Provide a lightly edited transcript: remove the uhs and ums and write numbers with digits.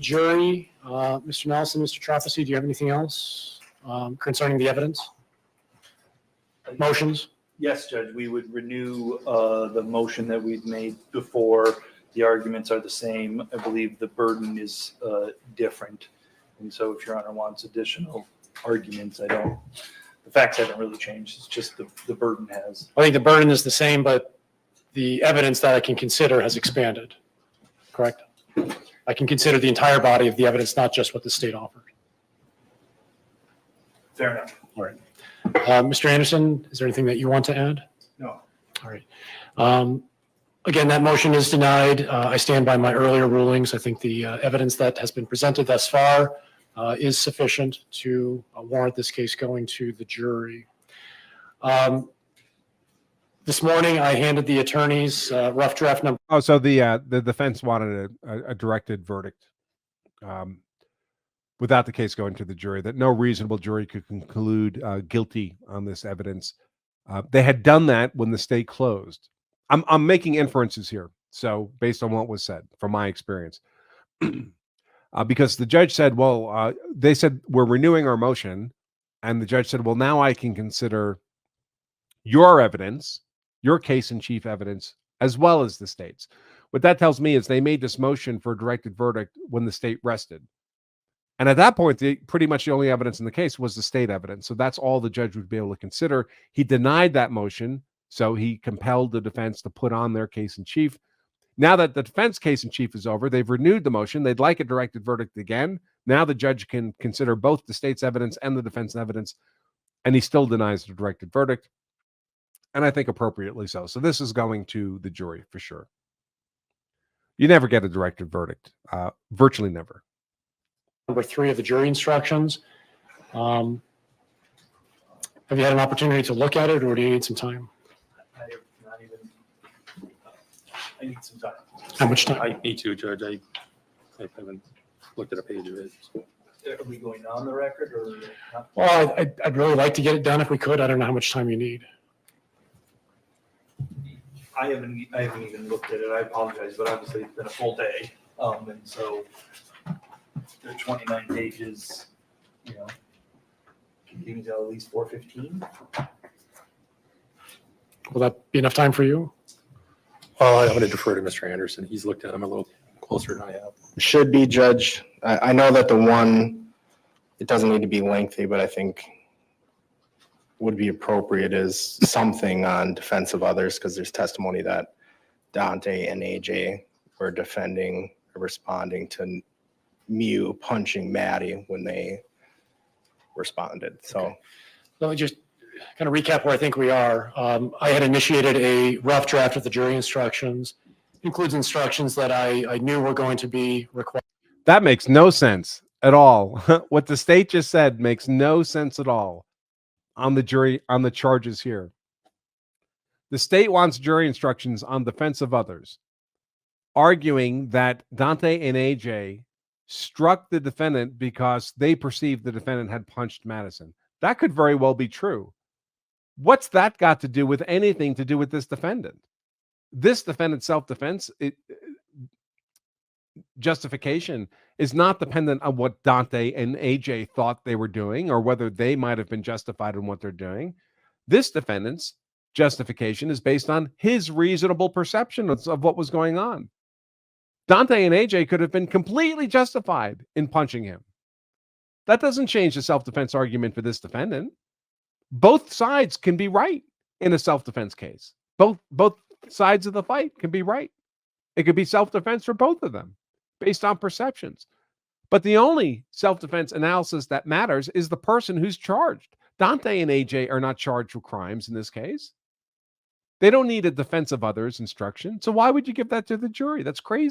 jury. Mr. Nelson, Mr. Trapassi, do you have anything else concerning the evidence? Motions? Yes, Judge, we would renew the motion that we've made before. The arguments are the same. I believe the burden is different. And so if Your Honor wants additional arguments, the facts haven't really changed. It's just the burden has. I think the burden is the same, but the evidence that I can consider has expanded, correct? I can consider the entire body of the evidence, not just what the state offered. Fair enough. All right. Mr. Anderson, is there anything that you want to add? No. All right. Again, that motion is denied. I stand by my earlier rulings. I think the evidence that has been presented thus far is sufficient to warrant this case going to the jury. This morning, I handed the attorneys rough draft number. Oh, so the defense wanted a directed verdict without the case going to the jury, that no reasonable jury could conclude guilty on this evidence. They had done that when the state closed. I'm making inferences here, so based on what was said from my experience, because the judge said, well, they said we're renewing our motion, and the judge said, well, now I can consider your evidence, your case in chief evidence, as well as the state's. What that tells me is they made this motion for a directed verdict when the state rested. And at that point, pretty much the only evidence in the case was the state evidence. So that's all the judge would be able to consider. He denied that motion, so he compelled the defense to put on their case in chief. Now that the defense case in chief is over, they've renewed the motion. They'd like a directed verdict again. Now the judge can consider both the state's evidence and the defense evidence, and he still denies the directed verdict. And I think appropriately so. So this is going to the jury for sure. You never get a directed verdict, virtually never. Number 3 of the jury instructions. Have you had an opportunity to look at it, or do you need some time? I need some time. How much time? I need to, Judge. I haven't looked at a page of it. So. Are we going on the record or not? Well, I'd really like to get it done if we could. I don't know how much time you need. I haven't even looked at it. I apologize, but obviously it's been a full day. And so there are 29 pages, you know, give me till at least 4:15. Will that be enough time for you? Well, I want to defer to Mr. Anderson. He's looked at them a little closer than I have. Should be, Judge. I know that the one, it doesn't need to be lengthy, but I think would be appropriate is something on defense of others, because there's testimony that Dante and AJ were defending or responding to Mew punching Maddie when they responded. So okay. Let me just kind of recap where I think we are. I had initiated a rough draft of the jury instructions. Includes instructions that I knew were going to be required. That makes no sense at all. What the state just said makes no sense at all on the jury, on the charges here. The state wants jury instructions on defense of others, arguing that Dante and AJ struck the defendant because they perceived the defendant had punched Madison. That could very well be true. What's that got to do with anything to do with this defendant? This defendant's self-defense justification is not dependent on what Dante and AJ thought they were doing or whether they might have been justified in what they're doing. This defendant's justification is based on his reasonable perception of what was going on. Dante and AJ could have been completely justified in punching him. That doesn't change the self-defense argument for this defendant. Both sides can be right in a self-defense case. Both sides of the fight can be right. It could be self-defense for both of them based on perceptions. But the only self-defense analysis that matters is the person who's charged. Dante and AJ are not charged with crimes in this case. They don't need a defense of others instruction. So why would you give that to the jury? That's crazy.